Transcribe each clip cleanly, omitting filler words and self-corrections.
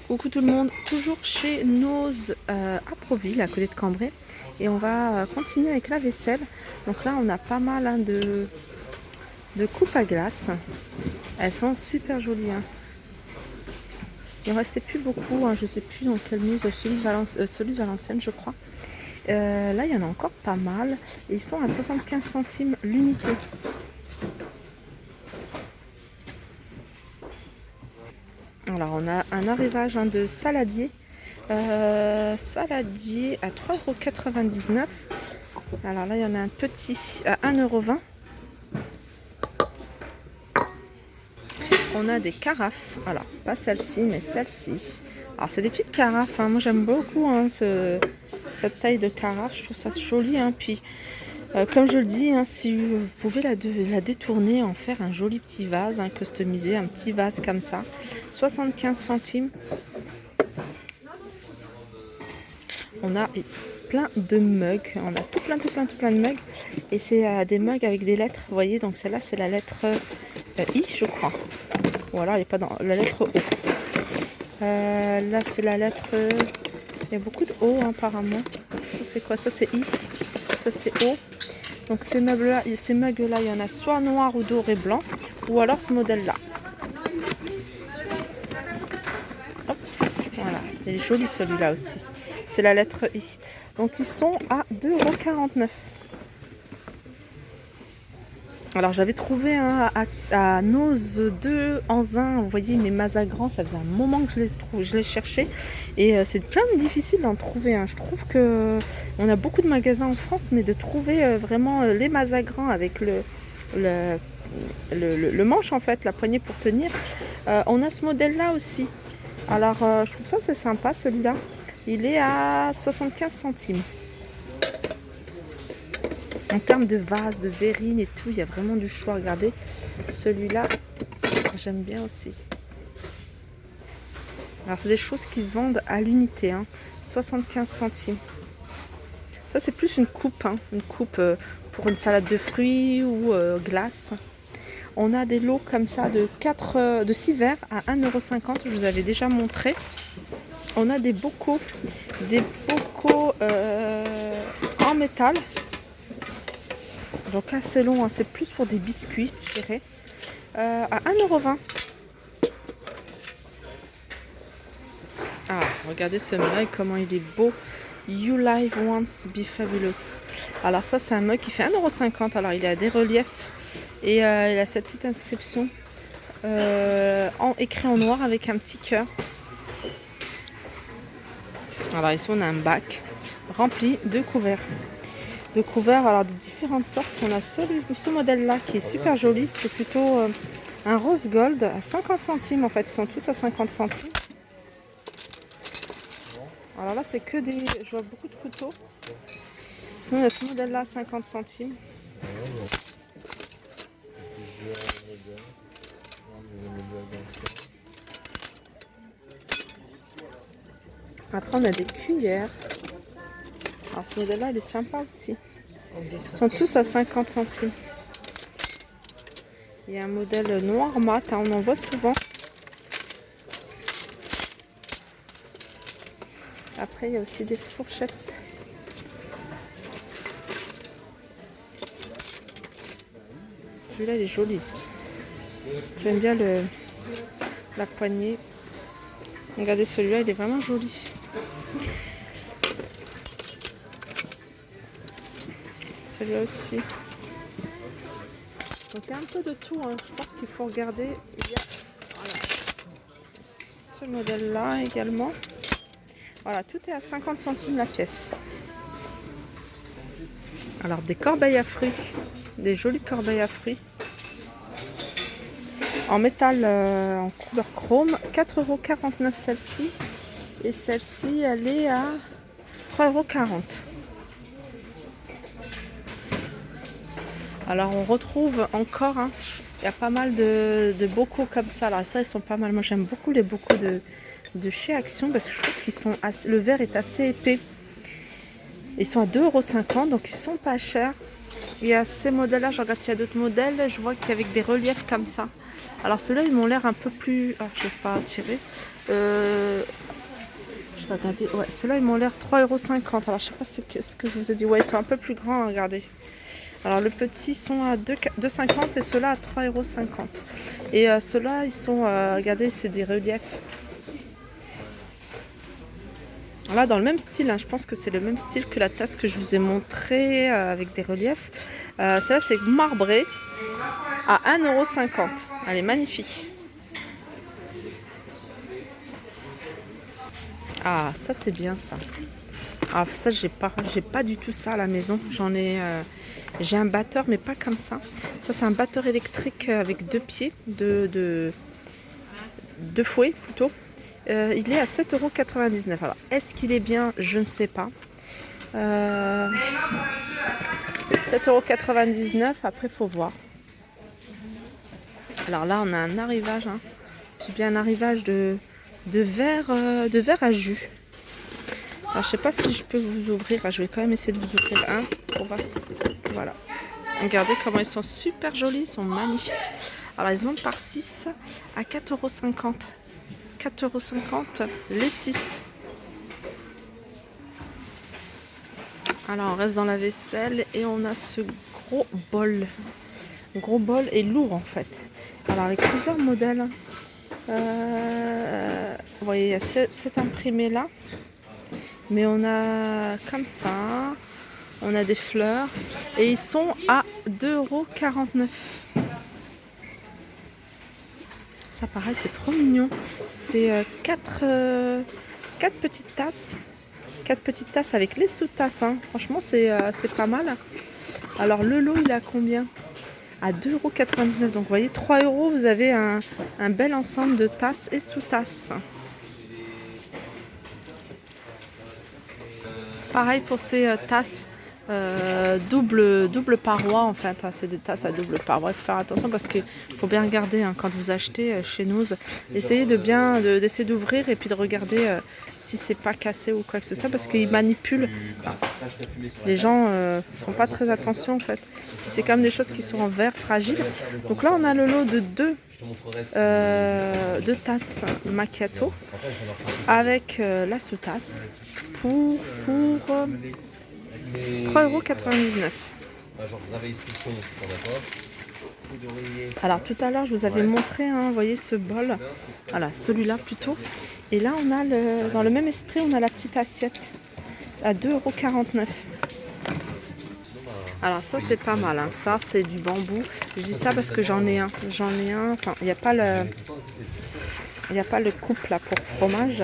Coucou tout le monde, toujours chez Nose à Proville, à côté de Cambrai. Et on va continuer avec la vaisselle. Donc là, on a pas mal de coupes à glace. Elles sont super jolies. Il ne restait plus beaucoup, je ne sais plus dans quelle Nose, celui de Valenciennes, je crois. Là, il y en a encore pas mal. Et ils sont à 75 centimes l'unité. Alors, on a un arrivage de saladier. Saladier à 3,99 €. Alors là, il y en a un petit à 1,20 €. On a des carafes. Alors, pas celle-ci, mais celle-ci. Alors, c'est des petites carafes. Moi, j'aime beaucoup cette taille de carafe. Je trouve ça joli. Puis, comme je le dis, si vous pouvez la détourner, en faire un joli petit vase, customisé, un petit vase comme ça. 75 centimes. On a plein de mugs. On a tout plein de mugs. Et c'est des mugs avec des lettres. Vous voyez, donc celle-là, c'est la lettre I, je crois. Voilà, elle n'est pas dans la lettre O. Là, c'est la lettre... il y a beaucoup de O, apparemment. C'est quoi? Ça, c'est I. Ça, c'est O. Donc, ces mugs-là, il y en a soit noir ou doré blanc. Ou alors ce modèle-là. Voilà, il est joli celui-là aussi. C'est la lettre I. Donc ils sont à 2,49 €. Alors j'avais trouvé à Nose 2 en un, vous voyez mes mazagrans, ça faisait un moment que je les cherchais. Et c'est plein de difficile d'en trouver. Je trouve que on a beaucoup de magasins en France, mais de trouver vraiment les mazagrans avec le manche en fait, la poignée pour tenir. On a ce modèle-là aussi. Alors, je trouve ça c'est sympa celui-là. Il est à 75 centimes. En termes de vase, de verrine et tout, il y a vraiment du choix. Regardez, celui-là, j'aime bien aussi. Alors, c'est des choses qui se vendent à l'unité. 75 centimes. Ça, c'est plus une coupe. Une coupe pour une salade de fruits ou glace. On a des lots comme ça de 6 verres à 1,50 €. Je vous avais déjà montré. On a des bocaux en métal. Donc assez long, c'est plus pour des biscuits, je dirais. À 1,20 €. Ah, regardez ce mug, comment il est beau. You live once, be fabulous. Alors ça, c'est un mug qui fait 1,50 €. Alors il a des reliefs. Et il a cette petite inscription écrit en noir avec un petit cœur. Alors ici on a un bac rempli de couverts. Alors de différentes sortes. On a ce modèle-là qui est super joli. C'est plutôt un rose gold à 50 centimes. En fait, ils sont tous à 50 centimes. Alors là, c'est que des... Je vois beaucoup de couteaux. On a ce modèle-là à 50 centimes. Après, on a des cuillères. Alors, ce modèle-là, il est sympa aussi. Ils sont tous à 50 centimes. Il y a un modèle noir mat, on en voit souvent. Après, il y a aussi des fourchettes. Celui-là, il est joli. J'aime bien la poignée. Regardez celui-là, il est vraiment joli. Celui-là aussi. Donc il y a un peu de tout. Je pense qu'il faut regarder. Il y a ce modèle-là également. Voilà, tout est à 50 centimes la pièce. Alors des corbeilles à fruits. Des jolies corbeilles à fruits. En métal, en couleur chrome. 4,49 € celle-ci. Et celle-ci, elle est à 3,40 €. Alors on retrouve encore, il y a pas mal de bocaux comme ça. Alors ça, ils sont pas mal. Moi j'aime beaucoup les bocaux de chez Action parce que je trouve qu'ils sont le verre est assez épais. Ils sont à 2,50 €, donc ils sont pas chers. Il y a ces modèles-là, je regarde s'il y a d'autres modèles. Je vois qu'il y a avec des reliefs comme ça. Alors ceux-là, ils m'ont l'air un peu plus... Ah, j'ose pas tirer. Je vais regarder. Ouais, ceux-là, ils m'ont l'air 3,50 €. Alors je sais pas ce que je vous ai dit. Ouais, ils sont un peu plus grands, hein, regardez. Alors le petit sont à 2,50 € et ceux-là à 3,50 €. Et ceux-là, ils sont... regardez, c'est des reliefs. Là, dans le même style, hein, je pense que c'est le même style que la tasse que je vous ai montré avec des reliefs. Celle-là, c'est marbré à 1,50 €. Elle est magnifique. Ah, ça, c'est bien ça. Ah, ça, j'ai pas du tout ça à la maison. J'ai un batteur, mais pas comme ça. Ça, c'est un batteur électrique avec deux pieds, deux fouets plutôt. Il est à 7,99 €. Alors, est-ce qu'il est bien? Je ne sais pas. 7,99 €. Après, il faut voir. Alors là, on a un arrivage. Hein. J'ai bien un arrivage de verre à jus. Alors, je sais pas si je peux vous ouvrir. Je vais quand même essayer de vous ouvrir un. Pour voir si... Voilà. Regardez comment ils sont super jolis. Ils sont magnifiques. Alors, ils se vendent par 6 à 4,50 €. 4,50 € les 6. Alors on reste dans la vaisselle et on a ce gros bol. Le gros bol est lourd en fait. Alors avec plusieurs modèles. Vous voyez, il y a cet imprimé là. Mais on a comme ça. On a des fleurs. Et ils sont à 2,49 €. Ça pareil, c'est trop mignon. C'est 4 petites tasses. 4 petites tasses avec les sous-tasses. Hein. Franchement, c'est pas mal. Alors, le lot, il est à combien? À 2,99 €. Donc, vous voyez, 3 €, vous avez un bel ensemble de tasses et sous-tasses. Pareil pour ces tasses. Double paroi en fait, hein, c'est des tasses à double paroi. Il faut faire attention parce qu'il faut bien regarder hein, quand vous achetez chez nous, essayez d'essayer d'ouvrir et puis de regarder si c'est pas cassé ou quoi que ce soit parce qu'ils manipulent. Enfin, les gens font pas très attention en fait. Puis c'est quand même des choses qui sont en verre fragile. Donc là on a le lot de deux tasses macchiato avec la sous-tasse pour 3,99 €. Alors tout à l'heure je vous avais montré, hein, vous voyez ce bol, voilà celui-là plutôt. Et là on a dans le même esprit on a la petite assiette à 2,49 €. Alors ça c'est pas mal, hein. Ça c'est du bambou. Je dis ça parce que j'en ai un. Enfin il n'y a pas le couple là pour fromage.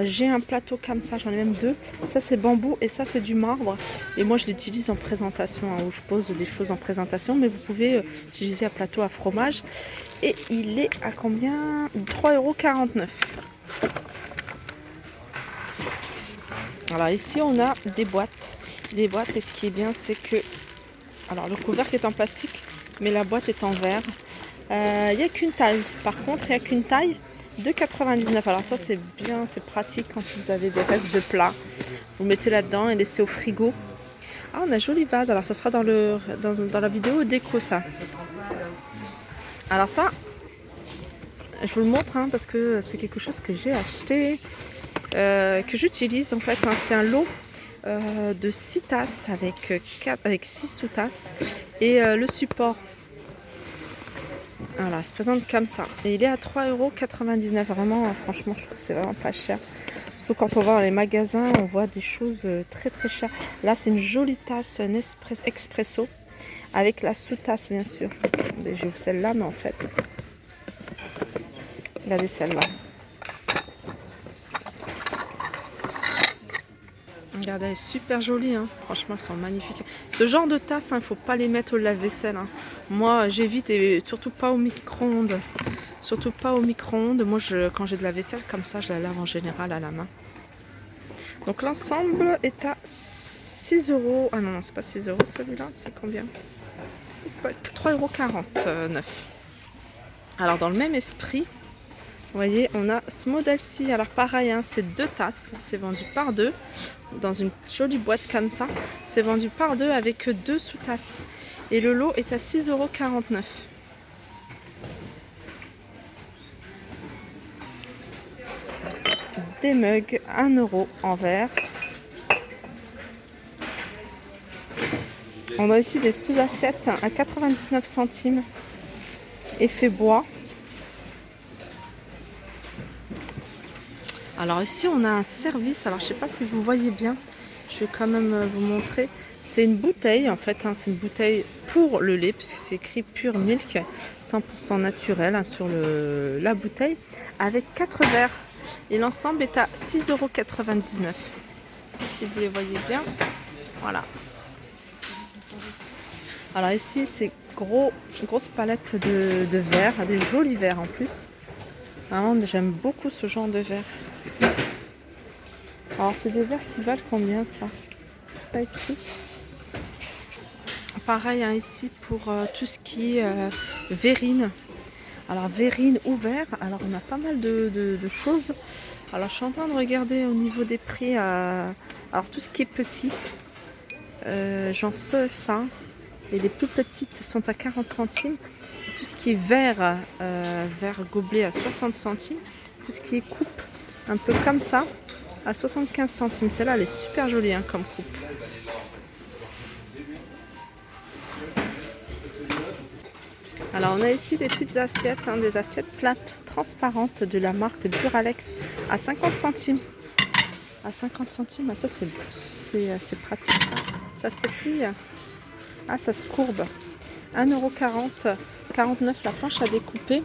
J'ai un plateau comme ça, j'en ai même deux. Ça c'est bambou et ça c'est du marbre. Et moi je l'utilise en présentation, hein, où je pose des choses en présentation. Mais vous pouvez utiliser un plateau à fromage. Et il est à combien? 3,49 €. Alors ici on a des boîtes. Et ce qui est bien c'est que... Alors le couvercle est en plastique, mais la boîte est en verre. Il n'y a qu'une taille. Par contre, il n'y a qu'une taille. 2,99 €. Alors ça c'est bien, c'est pratique quand vous avez des restes de plats. Vous mettez là-dedans et laissez au frigo. Ah, on a un joli vase. Alors ça sera dans la vidéo déco ça. Alors ça, je vous le montre hein, parce que c'est quelque chose que j'ai acheté, que j'utilise en fait. Hein. C'est un lot de 6 tasses avec 6 sous-tasses et le support. Voilà, se présente comme ça. Et il est à 3,99 €. Vraiment, franchement, je trouve que c'est vraiment pas cher. Surtout quand on va dans les magasins, on voit des choses très très chères. Là, c'est une jolie tasse expresso avec la sous-tasse, bien sûr. J'ai celle-là, mais en fait, regardez celle-là. Regardez, elle est super jolie, hein. Franchement, elles sont magnifiques. Ce genre de tasse, il ne faut pas les mettre au lave-vaisselle. Hein. Moi, j'évite et surtout pas au micro-ondes. Moi, quand j'ai de la vaisselle comme ça, je la lave en général à la main. Donc l'ensemble est à 6 €. Ah non, c'est pas 6 € celui-là, c'est combien? 3,49 €. Alors dans le même esprit, vous voyez, on a ce modèle-ci. Alors pareil, hein, c'est 2 tasses. C'est vendu par 2 dans une jolie boîte comme ça. C'est vendu par 2 avec 2 sous-tasses. Et le lot est à 6,49 €. des mugs 1 euro en verre. On a ici des sous-assiettes à 99 centimes, effet bois. Alors ici on a un service, alors je sais pas si vous voyez bien, je vais quand même vous montrer. C'est une bouteille en fait, hein, c'est une bouteille pour le lait puisque c'est écrit Pure Milk 100% naturel hein, sur la bouteille avec 4 verres et l'ensemble est à 6,99 €. Si vous les voyez bien, voilà. Alors ici c'est grosse palette de verres, des jolis verres en plus. Vraiment, j'aime beaucoup ce genre de verre. Alors c'est des verres qui valent combien ça? C'est pas écrit. Pareil hein, ici pour tout ce qui est verrine. Alors verrine ou verre, alors on a pas mal de choses. Alors je suis en train de regarder au niveau des prix. Alors tout ce qui est petit, genre ça, et les plus petites sont à 40 centimes. Tout ce qui est verre, verre gobelet à 60 centimes. Tout ce qui est coupe, un peu comme ça, à 75 centimes. Celle-là, elle est super jolie hein, comme coupe. Alors on a ici des petites assiettes, hein, des assiettes plates, transparentes de la marque Duralex à 50 centimes. À 50 centimes, ah, ça c'est pratique ça. Ça se plie, ah ça se courbe. 1,40 €, 49 la planche à découper.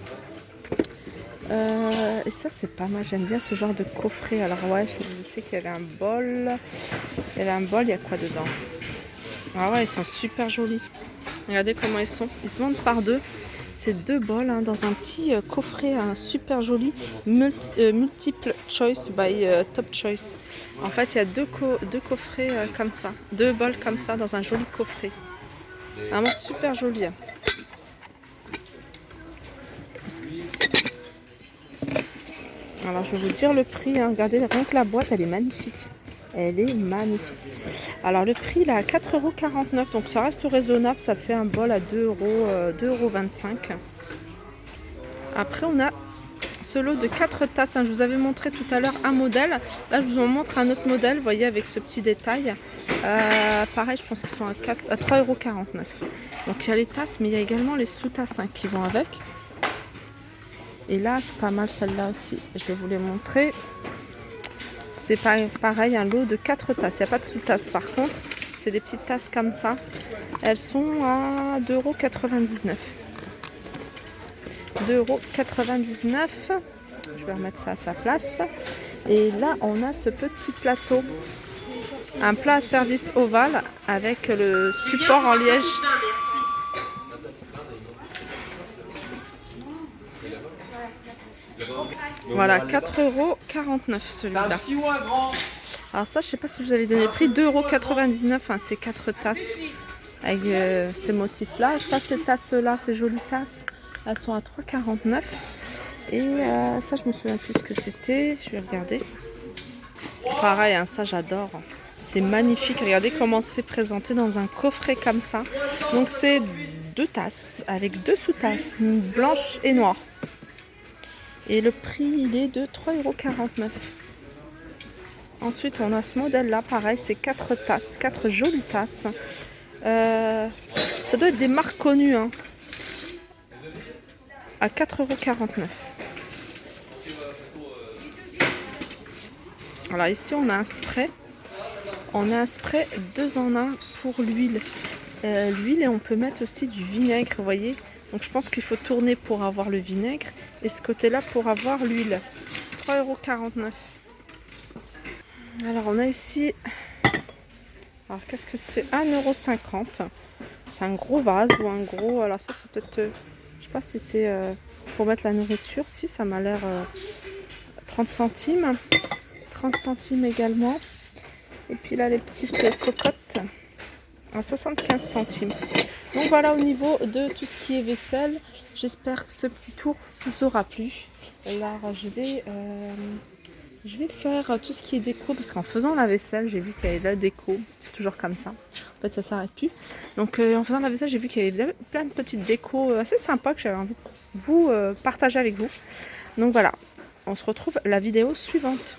Et ça c'est pas mal, j'aime bien ce genre de coffret. Alors ouais, je sais qu'il y avait un bol. Il y avait un bol, il y a quoi dedans? Ah ouais, ils sont super jolis. Regardez comment ils sont. Ils se vendent par deux. C'est 2 bols hein, dans un petit coffret hein, super joli. Multiple choice by Top Choice. En fait, il y a deux coffrets comme ça. 2 bols comme ça dans un joli coffret. Vraiment super joli. Alors je vais vous dire le prix, hein. Regardez, rien que la boîte elle est magnifique. Elle est magnifique. Alors le prix il est à 4,49 €, donc ça reste raisonnable, ça fait un bol à 2,25 €. Après on a ce lot de 4 tasses, hein. Je vous avais montré tout à l'heure un modèle. Là je vous en montre un autre modèle, vous voyez avec ce petit détail. Pareil, je pense qu'ils sont à 3,49 €. Donc il y a les tasses, mais il y a également les sous-tasses hein, qui vont avec. Et là, c'est pas mal celle-là aussi. Je vais vous les montrer. C'est pareil, un lot de 4 tasses. Il n'y a pas de sous-tasse par contre. C'est des petites tasses comme ça. Elles sont à 2,99 €. 2,99 €. Je vais remettre ça à sa place. Et là, on a ce petit plateau. Un plat à service ovale avec le support en liège. Voilà, 4,49 € celui-là. Alors ça, je sais pas si vous avez donné le prix, 2,99 € hein, ces 4 tasses avec ces motifs-là. Ça, ces tasses-là, ces jolies tasses, elles sont à 3,49 €. Et ça, je me souviens plus ce que c'était. Je vais regarder. Pareil, hein, ça j'adore. C'est magnifique. Regardez comment c'est présenté dans un coffret comme ça. Donc c'est 2 tasses avec 2 sous-tasses, blanche et noire. Et le prix, il est de 3,49 €. Ensuite, on a ce modèle-là, pareil, c'est 4 tasses, 4 jolies tasses. Ça doit être des marques connues, hein. À 4,49 €. Alors ici, on a un spray. On a un spray 2 en 1 pour l'huile. L'huile, et on peut mettre aussi du vinaigre, vous voyez. Donc je pense qu'il faut tourner pour avoir le vinaigre et ce côté-là pour avoir l'huile. 3,49 €. Alors on a ici, alors qu'est-ce que c'est? 1,50 €. C'est un gros vase ou un gros, alors ça c'est peut-être, je sais pas si c'est pour mettre la nourriture. Si, ça m'a l'air 30 centimes. 30 centimes également. Et puis là les petites cocottes à 75 centimes. Donc voilà au niveau de tout ce qui est vaisselle. J'espère que ce petit tour vous aura plu. Alors je vais faire tout ce qui est déco parce qu'en faisant la vaisselle, j'ai vu qu'il y avait de la déco. C'est toujours comme ça. En fait, ça s'arrête plus. Donc en faisant la vaisselle, j'ai vu qu'il y avait plein de petites décos assez sympas que j'avais envie de vous partager avec vous. Donc voilà, on se retrouve la vidéo suivante.